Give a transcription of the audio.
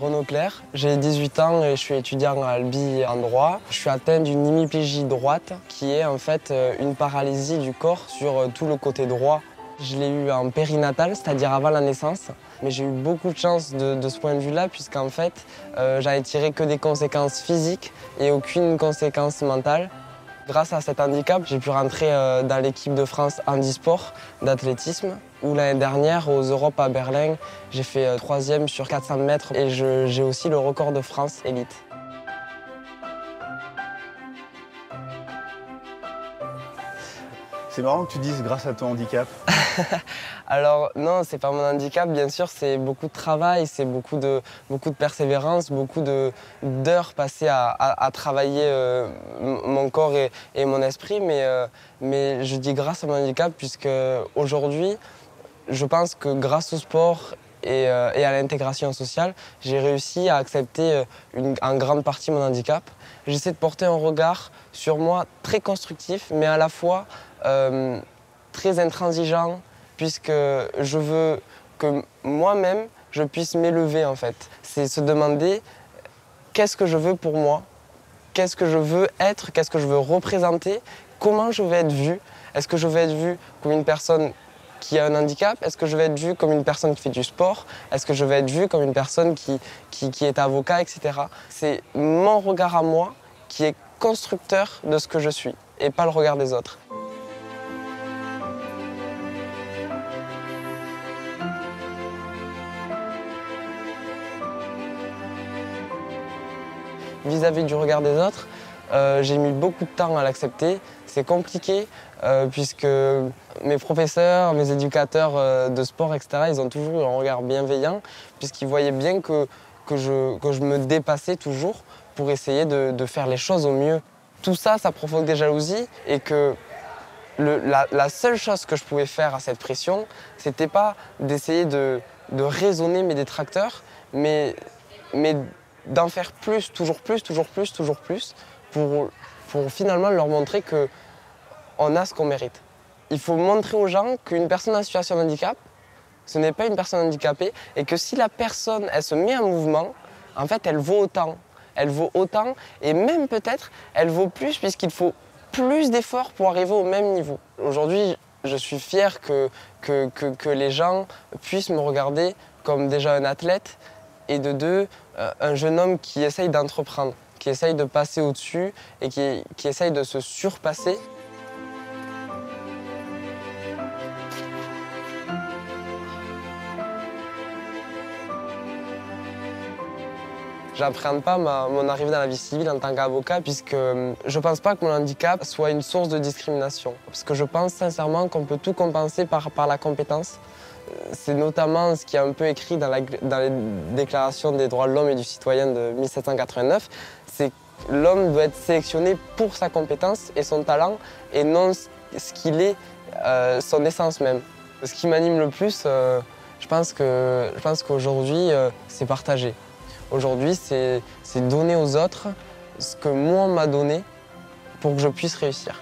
Renaud Clerc, j'ai 18 ans et je suis étudiant à Albi en droit. Je suis atteint d'une hémiplégie droite qui est en fait une paralysie du corps sur tout le côté droit. Je l'ai eu en périnatal, c'est-à-dire avant la naissance. Mais j'ai eu beaucoup de chance de ce point de vue-là puisqu'en fait, j'en ai tiré que des conséquences physiques et aucune conséquence mentale. Grâce à cet handicap, j'ai pu rentrer dans l'équipe de France handisport d'athlétisme où l'année dernière, aux Europes à Berlin, j'ai fait 3e sur 400 mètres et j'ai aussi le record de France élite. C'est marrant que tu dises grâce à ton handicap. Alors non, c'est pas mon handicap, bien sûr, c'est beaucoup de travail, c'est beaucoup de persévérance, beaucoup d'heures passées à travailler mon corps et mon esprit, mais je dis grâce à mon handicap puisque aujourd'hui, je pense que grâce au sport et à l'intégration sociale, j'ai réussi à accepter en grande partie mon handicap. J'essaie de porter un regard sur moi très constructif, mais à la fois très intransigeant, puisque je veux que moi-même, je puisse m'élever en fait. C'est se demander qu'est-ce que je veux pour moi, qu'est-ce que je veux être, qu'est-ce que je veux représenter, comment je veux être vu. Est-ce que je veux être vu comme une personne qui a un handicap? Est-ce que je vais être vu comme une personne qui fait du sport? Est-ce que je vais être vu comme une personne qui est avocat, etc. C'est mon regard à moi qui est constructeur de ce que je suis et pas le regard des autres. Vis-à-vis du regard des autres, j'ai mis beaucoup de temps à l'accepter. C'est compliqué puisque mes professeurs, mes éducateurs de sport, etc., ils ont toujours eu un regard bienveillant puisqu'ils voyaient bien que je me dépassais toujours pour essayer de faire les choses au mieux. Tout ça, ça provoque des jalousies et que la seule chose que je pouvais faire à cette pression, c'était pas d'essayer de raisonner mes détracteurs, mais d'en faire plus, toujours plus, toujours plus, toujours plus, pour finalement leur montrer qu'on a ce qu'on mérite. Il faut montrer aux gens qu'une personne en situation de handicap, ce n'est pas une personne handicapée, et que si la personne, elle se met en mouvement, en fait, elle vaut autant. Elle vaut autant, et même peut-être, elle vaut plus, puisqu'il faut plus d'efforts pour arriver au même niveau. Aujourd'hui, je suis fier que les gens puissent me regarder comme déjà un athlète, et de deux, un jeune homme qui essaye d'entreprendre, qui essaye de passer au-dessus et qui essaye de se surpasser. J'appréhende pas mon arrivée dans la vie civile en tant qu'avocat puisque je pense pas que mon handicap soit une source de discrimination. Parce que je pense sincèrement qu'on peut tout compenser par la compétence. C'est notamment ce qui est un peu écrit dans les déclarations des droits de l'homme et du citoyen de 1789, c'est que l'homme doit être sélectionné pour sa compétence et son talent et non ce qu'il est, son essence même. Ce qui m'anime le plus, je pense qu'aujourd'hui, c'est partager. Aujourd'hui, c'est donner aux autres ce que moi on m'a donné pour que je puisse réussir.